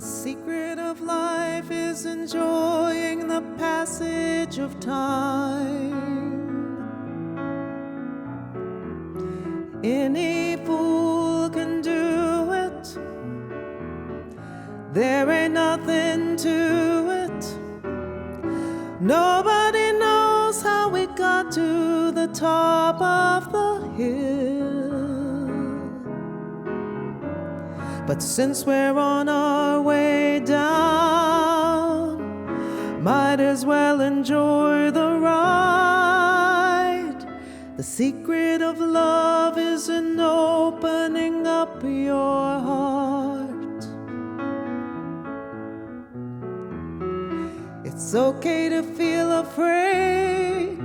Secret of life is enjoying the passage of time. Any fool can do it. There ain't nothing to it. Nobody knows how we got to the top of the hill. But since we're on our way down, might as well enjoy the ride. The secret of love is in opening up your heart. It's okay to feel afraid,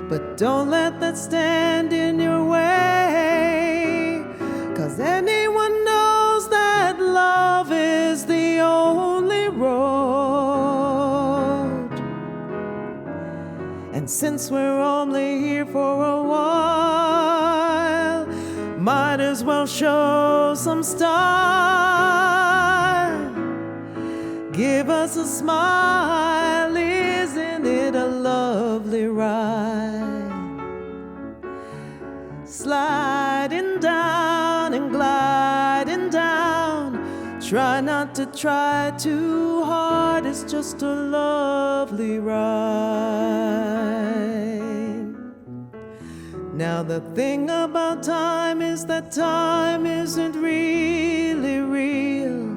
but don't let that stand in your way. 'Cause anyone knows that love is the only road. And since we're only here for a while, might as well show some style. Give us a smile, isn't it a lovely ride? Sliding down and gliding down. Try not to try too hard, it's just a lovely ride. Now the thing about time is that time isn't really real.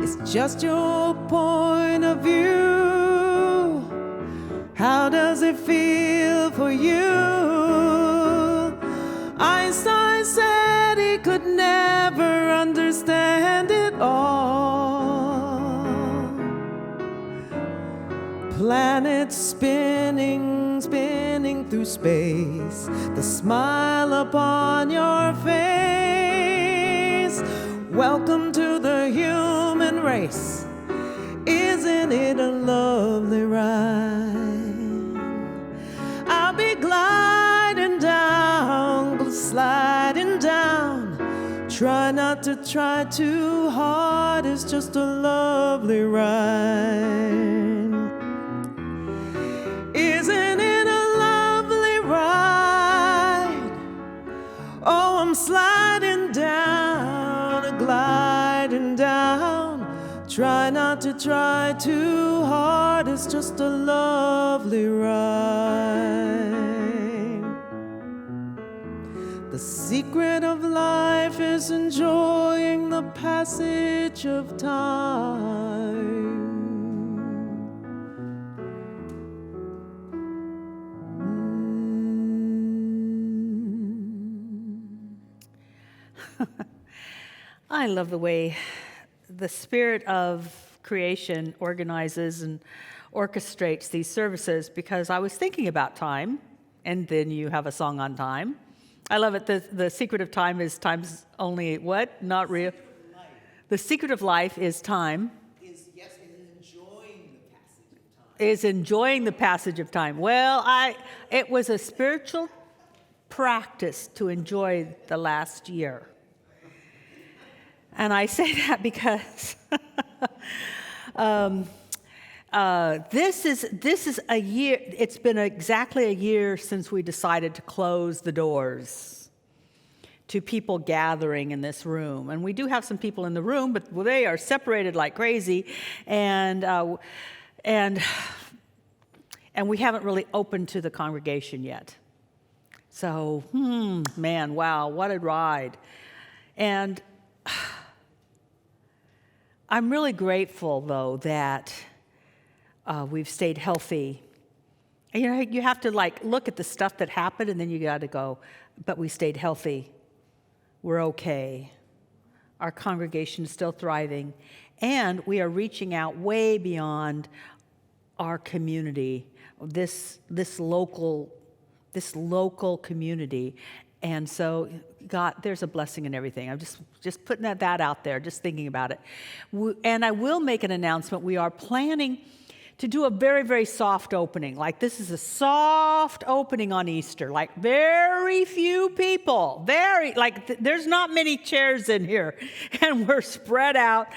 It's just your point of view. How does it feel for you? Einstein said he could never understand it all. Planets spinning, spinning through space. The smile upon your face. Welcome to the human race. Isn't it a lovely ride? I'll be gliding down, sliding down. Try not to try too hard, it's just a lovely ride. Isn't it a lovely ride? Oh, I'm sliding down, gliding down. Try not to try too hard, it's just a lovely ride. The secret of life is enjoying the passage of time. I love the way the spirit of creation organizes and orchestrates these services, because I was thinking about time, and then you have a song on time. I love it. The secret of time is time's only what? Not real. The secret of life is time. Is enjoying the passage of time. Is enjoying the passage of time. Well, it was a spiritual practice to enjoy the last year. And I say that because this is a year. It's been exactly a year since we decided to close the doors to people gathering in this room. And we do have some people in the room, but they are separated like crazy, and we haven't really opened to the congregation yet. So, man, wow, what a ride! And I'm really grateful, though, that we've stayed healthy. And, you have to look at the stuff that happened, and then you got to go, but we stayed healthy. We're okay. Our congregation is still thriving, and we are reaching out way beyond our community, this local community. And so, God, there's a blessing in everything. I'm just putting that out there, just thinking about it. And I will make an announcement. We are planning to do a very, very soft opening. Like this is a soft opening on Easter. Like very few people, there's not many chairs in here and we're spread out.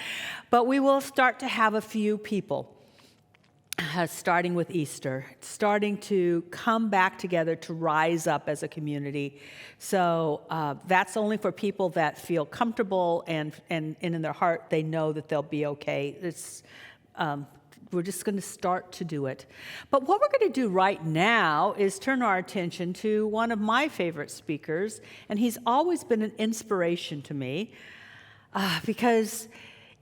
But we will start to have a few people. Starting with Easter, starting to come back together to rise up as a community. So that's only for people that feel comfortable and in their heart they know that they'll be okay. We're just going to start to do it. But what we're going to do right now is turn our attention to one of my favorite speakers, and he's always been an inspiration to me because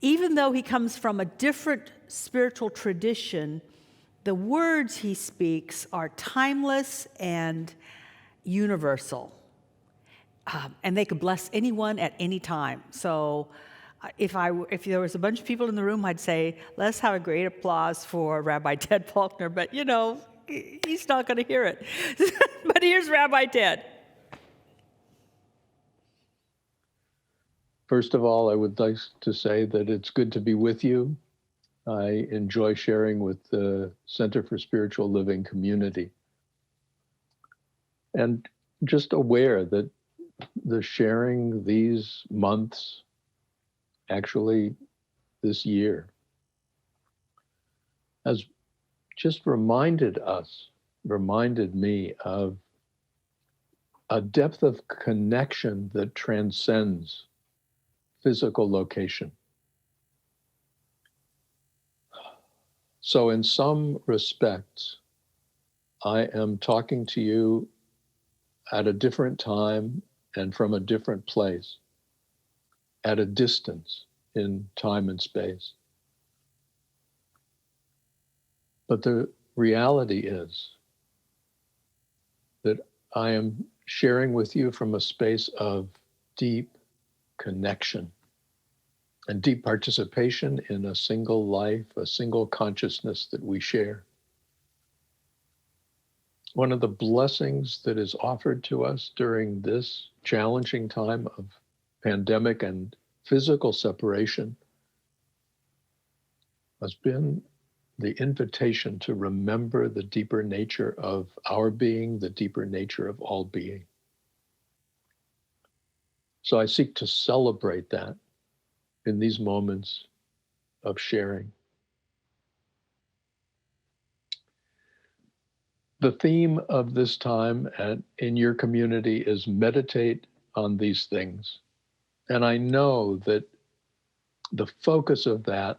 even though he comes from a different spiritual tradition, the words he speaks are timeless and universal. And they could bless anyone at any time. So if there was a bunch of people in the room, I'd say, let's have a great applause for Rabbi Ted Falcon. But, he's not going to hear it. But here's Rabbi Ted. First of all, I would like to say that it's good to be with you. I enjoy sharing with the Center for Spiritual Living community. And just aware that the sharing these months, actually this year, has just reminded me of a depth of connection that transcends physical location. So in some respects, I am talking to you at a different time and from a different place, at a distance in time and space. But the reality is that I am sharing with you from a space of deep connection and deep participation in a single life, a single consciousness that we share. One of the blessings that is offered to us during this challenging time of pandemic and physical separation has been the invitation to remember the deeper nature of our being, the deeper nature of all being. So I seek to celebrate that in these moments of sharing. The theme of this time in your community is meditate on these things. And I know that the focus of that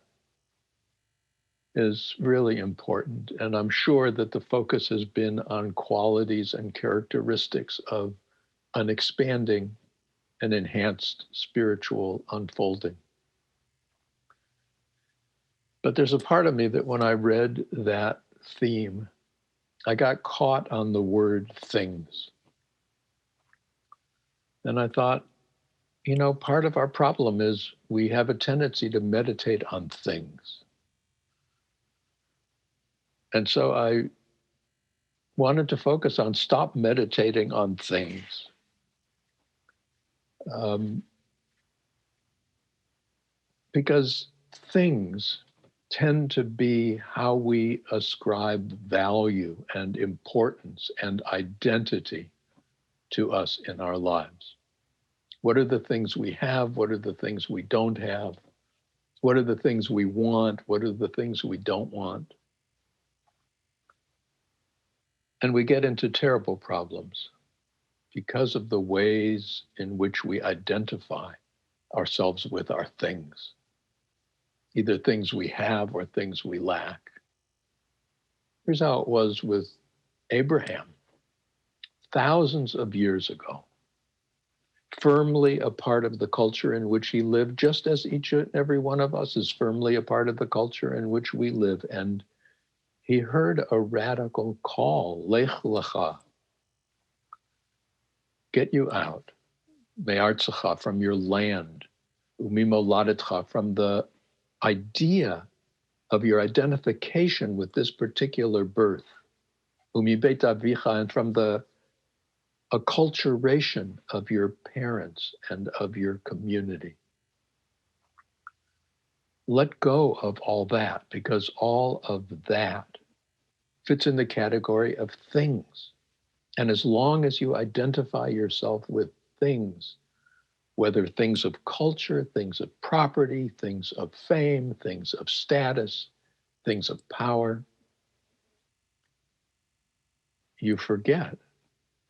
is really important. And I'm sure that the focus has been on qualities and characteristics of an expanding and enhanced spiritual unfolding. But there's a part of me that when I read that theme, I got caught on the word things. And I thought, part of our problem is we have a tendency to meditate on things. And so I wanted to focus on stop meditating on things. Because things tend to be how we ascribe value and importance and identity to us in our lives. What are the things we have? What are the things we don't have? What are the things we want? What are the things we don't want? And we get into terrible problems because of the ways in which we identify ourselves with our things. Either things we have or things we lack. Here's how it was with Abraham, thousands of years ago, firmly a part of the culture in which he lived, just as each and every one of us is firmly a part of the culture in which we live. And he heard a radical call, Lech Lecha, get you out, Me'artzecha, from your land, Umimoladetcha, from the idea of your identification with this particular birth, Umibeit Avicha, and from the acculturation of your parents and of your community. let go of all that, because all of that fits in the category of things. And as long as you identify yourself with things, whether things of culture, things of property, things of fame, things of status, things of power, you forget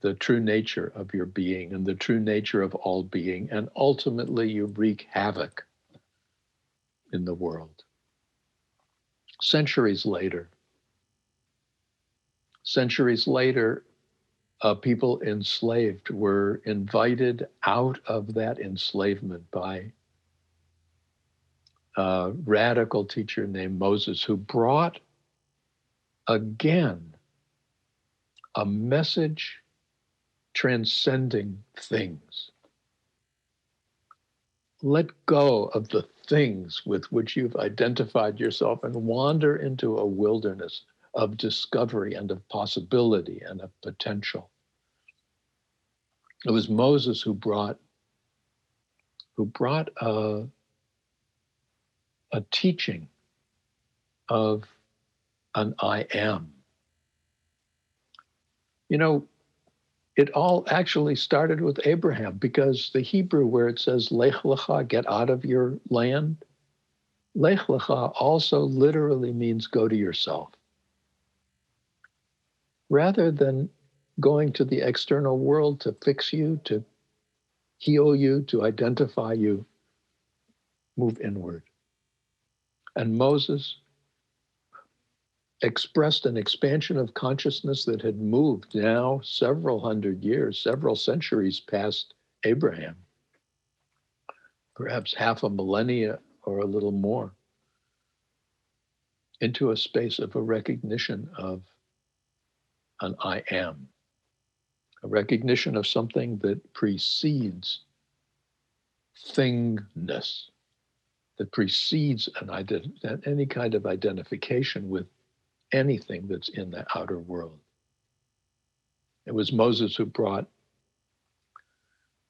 the true nature of your being and the true nature of all being, and ultimately you wreak havoc in the world. Centuries later, people enslaved were invited out of that enslavement by a radical teacher named Moses, who brought again a message transcending things. Let go of the things with which you've identified yourself and wander into a wilderness of discovery and of possibility and of potential. It was Moses who brought a teaching of an I am. You know, it all actually started with Abraham, because the Hebrew where it says Lech Lecha, get out of your land, Lech Lecha also literally means go to yourself. Rather than going to the external world to fix you, to heal you, to identify you, move inward. And Moses expressed an expansion of consciousness that had moved now several hundred years, several centuries past Abraham, perhaps half a millennia or a little more, into a space of a recognition of an I am, a recognition of something that precedes thingness, that precedes any kind of identification with anything that's in the outer world. It was Moses who brought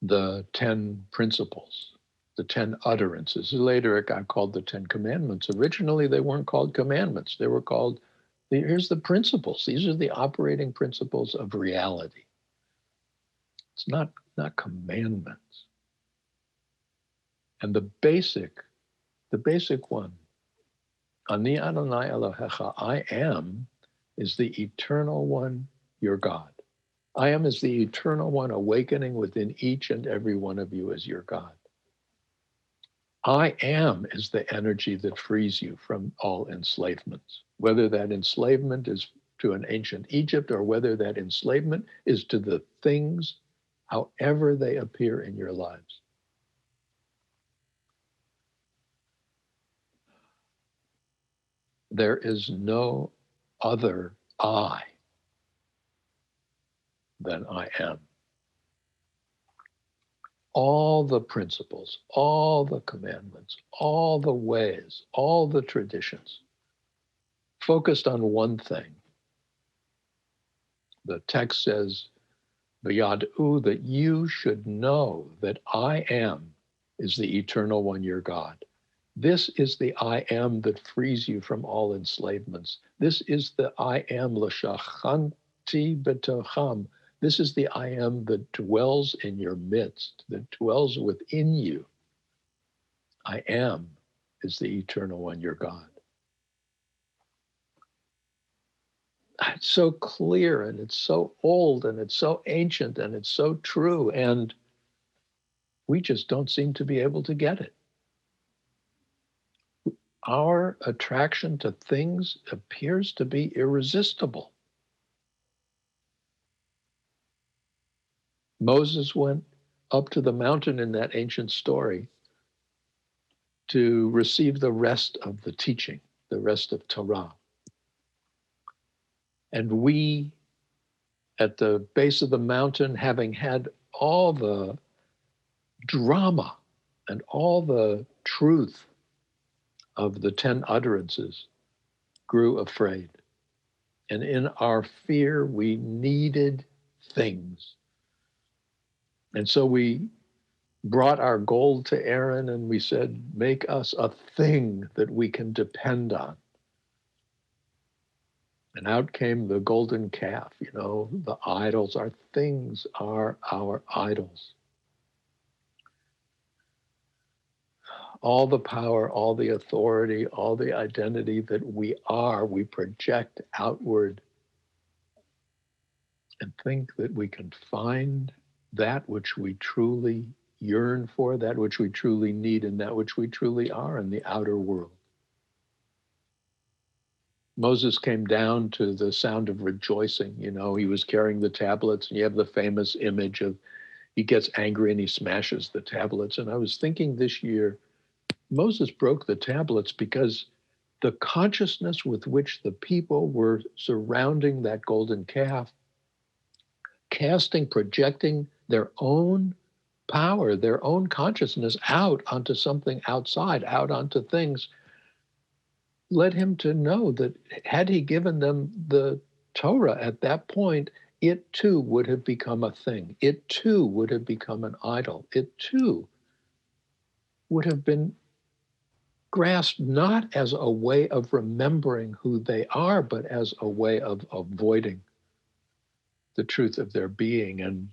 the 10 principles, the 10 utterances. Later it got called the 10 commandments. Originally they weren't called commandments. They were called, here's the principles. These are the operating principles of reality. It's not commandments. And the basic one, Ani Adonai Elohecha, I am, is the eternal one, your God. I am is the eternal one awakening within each and every one of you as your God. I am is the energy that frees you from all enslavements, whether that enslavement is to an ancient Egypt or whether that enslavement is to the things, however they appear in your lives. There is no other I than I am. All the principles, all the commandments, all the ways, all the traditions focused on one thing. The text says, V'yad'u, that you should know that I am is the eternal one, your God. This is the I am that frees you from all enslavements. This is the I am l'shachanti b'tocham. This is the I am that dwells in your midst, that dwells within you. I am is the eternal one, your God. It's so clear, and it's so old, and it's so ancient, and it's so true, and we just don't seem to be able to get it. Our attraction to things appears to be irresistible. Moses went up to the mountain in that ancient story to receive the rest of the teaching, the rest of Torah. And we, at the base of the mountain, having had all the drama and all the truth of the 10 utterances, grew afraid. And in our fear, we needed things. And so we brought our gold to Aaron and we said, make us a thing that we can depend on. And out came the golden calf, the idols. Our things are our idols. All the power, all the authority, all the identity that we are, we project outward and think that we can find that which we truly yearn for, that which we truly need, and that which we truly are in the outer world. Moses came down to the sound of rejoicing. He was carrying the tablets, and you have the famous image of he gets angry and he smashes the tablets. And I was thinking this year, Moses broke the tablets because the consciousness with which the people were surrounding that golden calf, projecting their own power, their own consciousness out onto something outside, out onto things, led him to know that had he given them the Torah at that point, it too would have become a thing. It too would have become an idol. It too would have been grasped not as a way of remembering who they are, but as a way of avoiding the truth of their being. And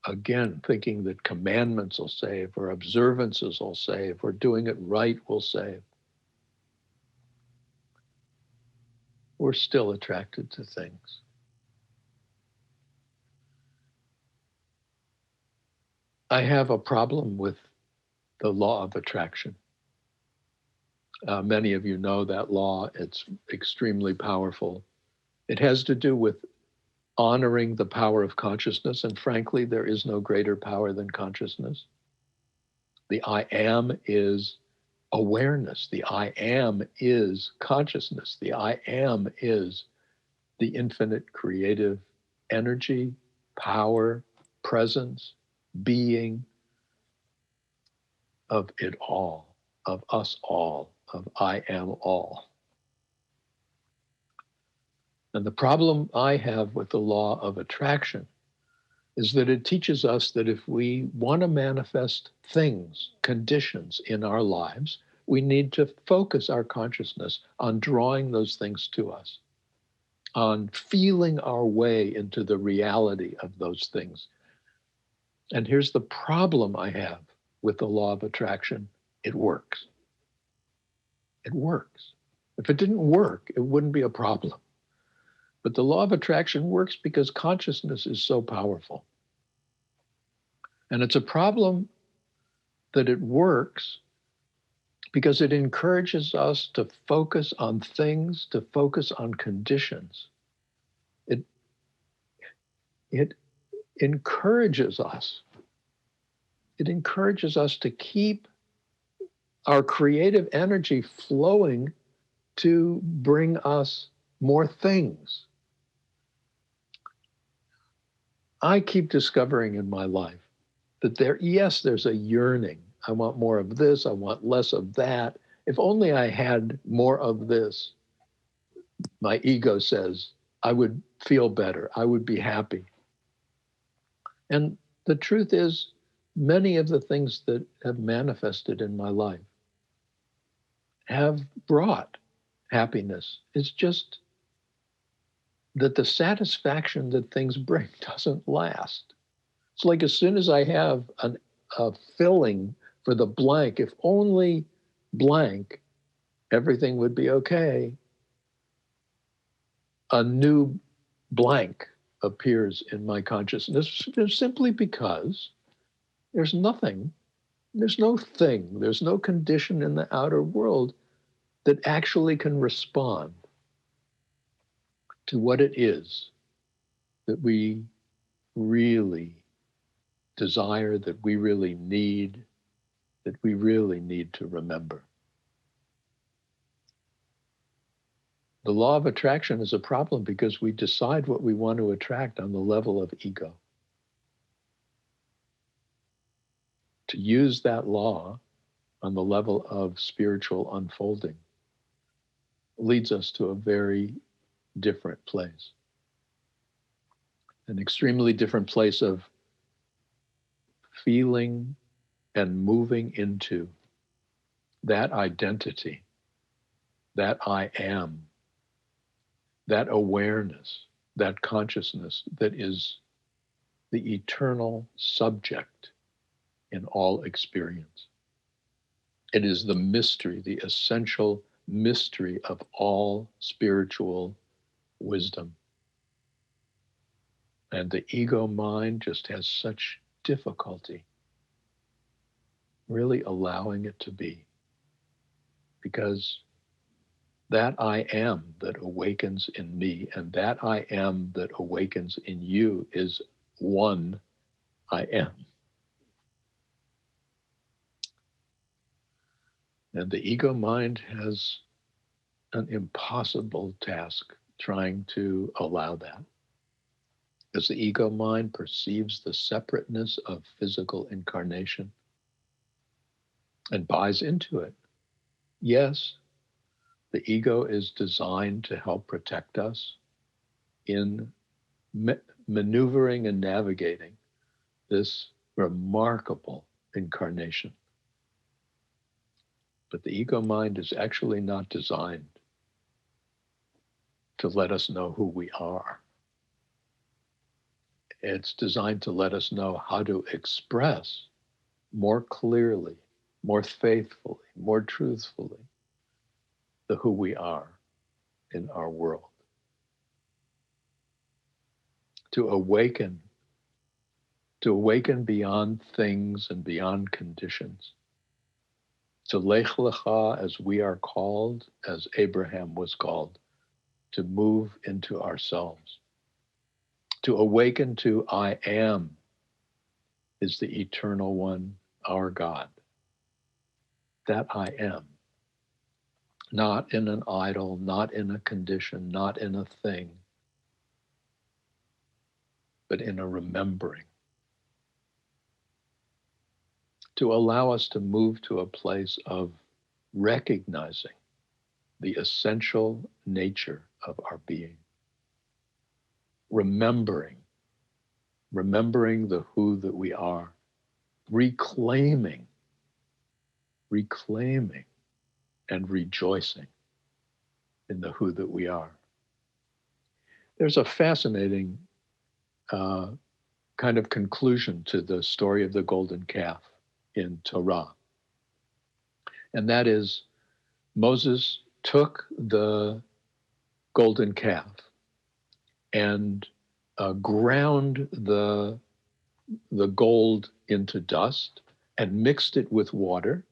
again, thinking that commandments will save, or observances will save, or doing it right will save. We're still attracted to things. I have a problem with the law of attraction. Many of you know that law. It's extremely powerful. It has to do with honoring the power of consciousness, and frankly, there is no greater power than consciousness. The I am is awareness. The I am is consciousness. The I am is the infinite creative energy, power, presence, being of it all, of us all, of I am all. And the problem I have with the law of attraction is that it teaches us that if we want to manifest things, conditions in our lives, we need to focus our consciousness on drawing those things to us, on feeling our way into the reality of those things. And here's the problem I have with the law of attraction. It works. It works. If it didn't work, it wouldn't be a problem. But the law of attraction works because consciousness is so powerful. And it's a problem that it works because it encourages us to focus on things, to focus on conditions. It encourages us. It encourages us to keep our creative energy flowing to bring us more things. I keep discovering in my life that there's a yearning. I want more of this. I want less of that. If only I had more of this, my ego says, I would feel better. I would be happy. And the truth is, many of the things that have manifested in my life have brought happiness. It's just that the satisfaction that things bring doesn't last. It's like as soon as I have a filling for the blank, if only blank, everything would be okay. A new blank appears in my consciousness simply because there's nothing, there's no thing, there's no condition in the outer world that actually can respond to what it is that we really desire, that we really need, that we really need to remember. The law of attraction is a problem because we decide what we want to attract on the level of ego. To use that law on the level of spiritual unfolding leads us to a very different place. An extremely different place of feeling and moving into that identity, that I am, that awareness, that consciousness that is the eternal subject in all experience. It is the mystery, the essential mystery of all spiritual wisdom. And the ego mind just has such difficulty really allowing it to be, because that I am that awakens in me and that I am that awakens in you is one I am. And the ego mind has an impossible task trying to allow that. As the ego mind perceives the separateness of physical incarnation and buys into it. Yes, the ego is designed to help protect us in maneuvering and navigating this remarkable incarnation. But the ego mind is actually not designed to let us know who we are. It's designed to let us know how to express more clearly, more faithfully, more truthfully the who we are in our world. To awaken beyond things and beyond conditions. To lech lecha, as we are called, as Abraham was called, to move into ourselves. To awaken to I am is the eternal one, our God. That I am. Not in an idol, not in a condition, not in a thing, but in a remembering. To allow us to move to a place of recognizing the essential nature of our being. Remembering the who that we are, reclaiming and rejoicing in the who that we are. There's a fascinating kind of conclusion to the story of the golden calf in Torah. And that is, Moses took the golden calf and ground the gold into dust and mixed it with water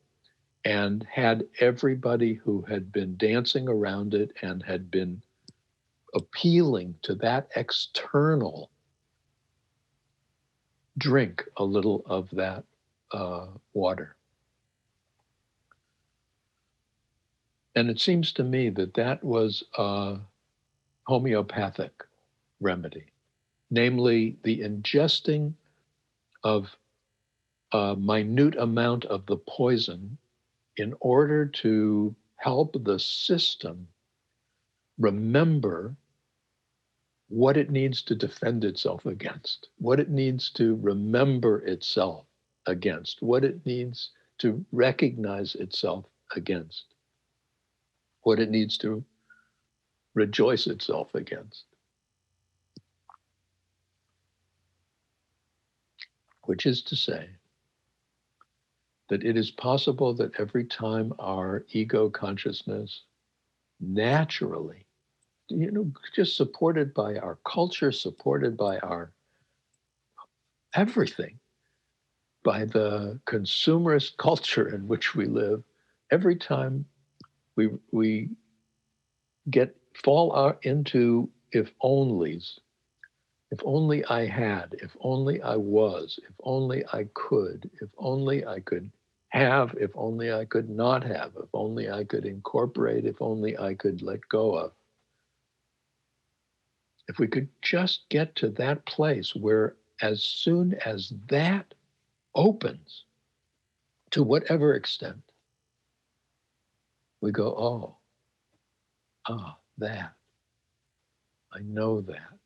and had everybody who had been dancing around it and had been appealing to that external drink a little of that water. And it seems to me that that was a homeopathic remedy, namely the ingesting of a minute amount of the poison in order to help the system remember what it needs to defend itself against, what it needs to remember itself against, what it needs to recognize itself against, what it needs to rejoice itself against. Which is to say that it is possible that every time our ego consciousness naturally, just supported by our culture, supported by our everything, by the consumerist culture in which we live, every time we fall out into if onlys, if only I had, if only I was, if only I could, if only I could have, if only I could not have, if only I could incorporate, if only I could let go of. If we could just get to that place where as soon as that opens, to whatever extent, we go, that. I know that.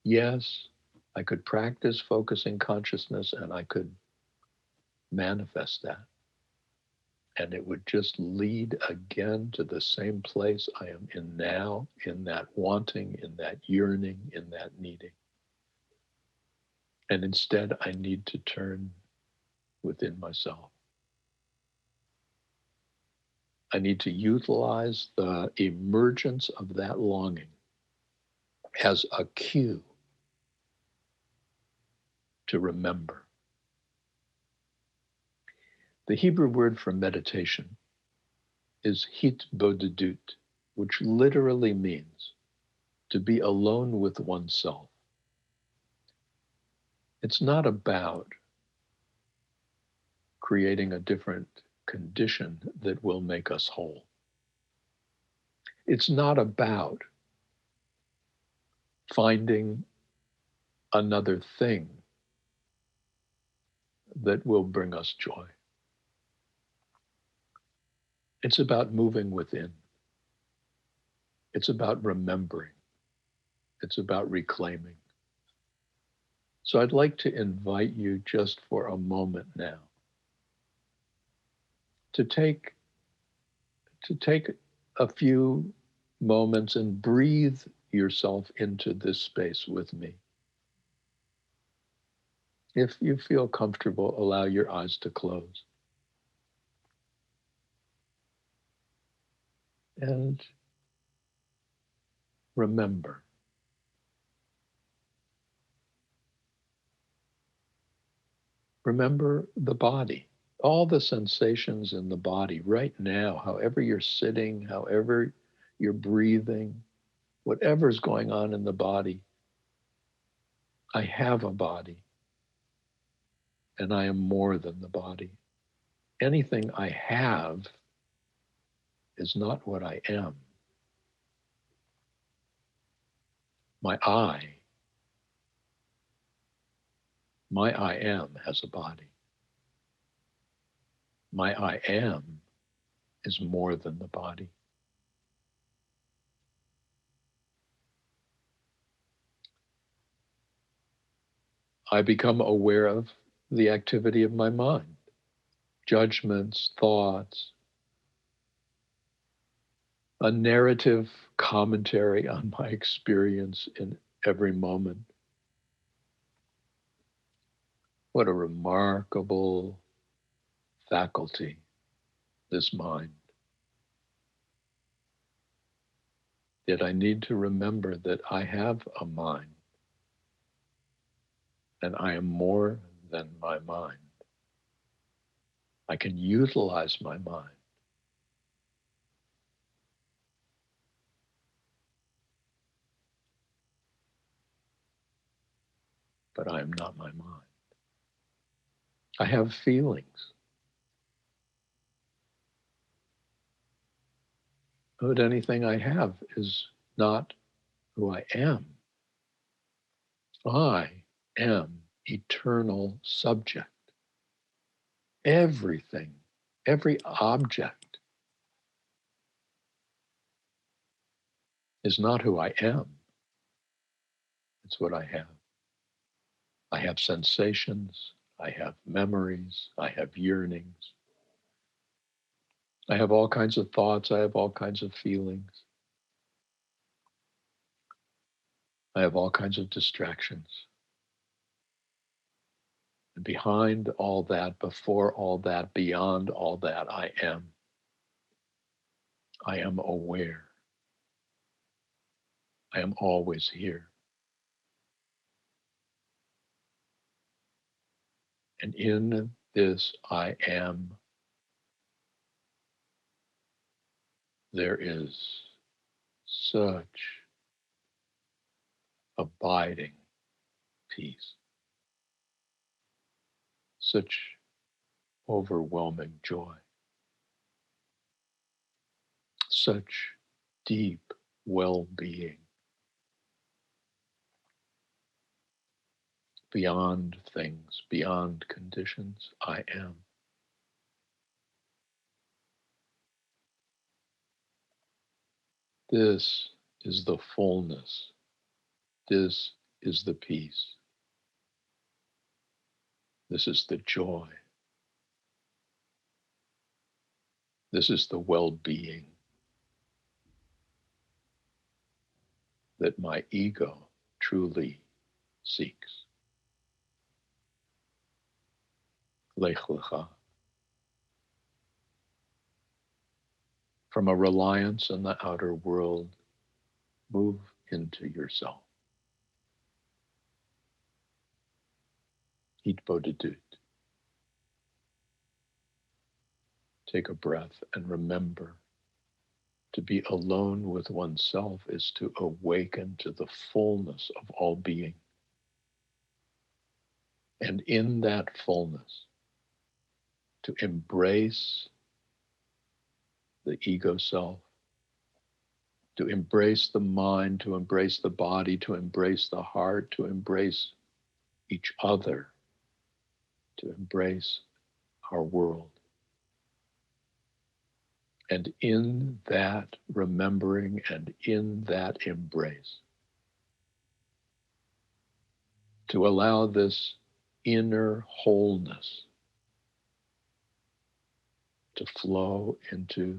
Yes, I could practice focusing consciousness and I could manifest that. And it would just lead again to the same place I am in now, in that wanting, in that yearning, in that needing. And instead, I need to turn within myself. I need to utilize the emergence of that longing as a cue to remember. The Hebrew word for meditation is hitbodedut, which literally means to be alone with oneself. It's not about creating a different condition that will make us whole. It's not about finding another thing that will bring us joy. It's about moving within. It's about remembering. It's about reclaiming. So I'd like to invite you just for a moment now to take a few moments and breathe yourself into this space with me. If you feel comfortable, allow your eyes to close. And remember. Remember the body, all the sensations in the body right now, however you're sitting, however you're breathing, whatever's going on in the body. I have a body, and I am more than the body. Anything I have is not what I am. My I am has a body. My I am is more than the body. I become aware of the activity of my mind, judgments, thoughts, a narrative commentary on my experience in every moment. What a remarkable faculty, this mind. Yet I need to remember that I have a mind, and I am more than my mind. I can utilize my mind, but I am not my mind. I have feelings, but anything I have is not who I am. I am eternal subject. Everything, every object is not who I am. It's what I have. I have sensations. I have memories. I have yearnings. I have all kinds of thoughts. I have all kinds of feelings. I have all kinds of distractions. And behind all that, before all that, beyond all that, I am. I am aware. I am always here. And in this I am, there is such abiding peace, such overwhelming joy, such deep well-being beyond things, beyond conditions. I am. This is the fullness. This is the peace. This is the joy. This is the well-being that my ego truly seeks. Lech lecha. From a reliance on the outer world, move into yourself. Hitbodedut. Take a breath and remember, to be alone with oneself is to awaken to the fullness of all being. And in that fullness, to embrace the ego self, to embrace the mind, to embrace the body, to embrace the heart, to embrace each other, to embrace our world. And in that remembering and in that embrace, to allow this inner wholeness to flow into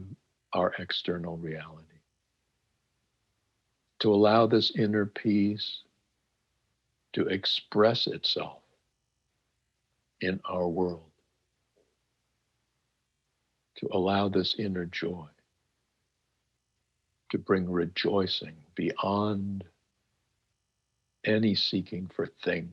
our external reality, to allow this inner peace to express itself in our world, to allow this inner joy to bring rejoicing beyond any seeking for things.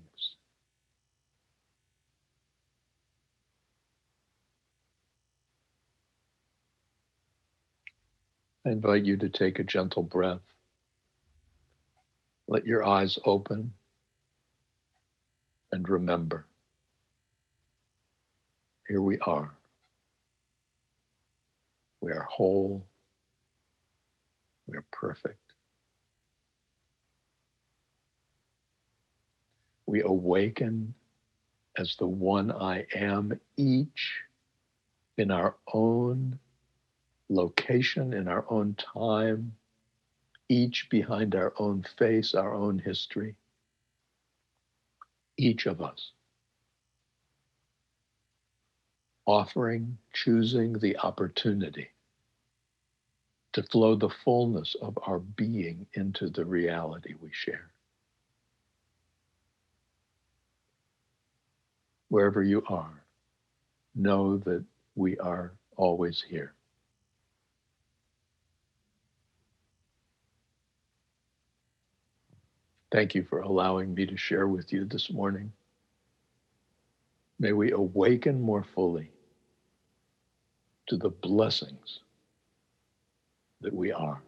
I invite you to take a gentle breath. Let your eyes open and remember, here we are. We are whole. We are perfect. We awaken as the one I am, each in our own location, in our own time, each behind our own face, our own history. Each of us offering, choosing the opportunity to flow the fullness of our being into the reality we share. Wherever you are, know that we are always here. Thank you for allowing me to share with you this morning. May we awaken more fully to the blessings that we are.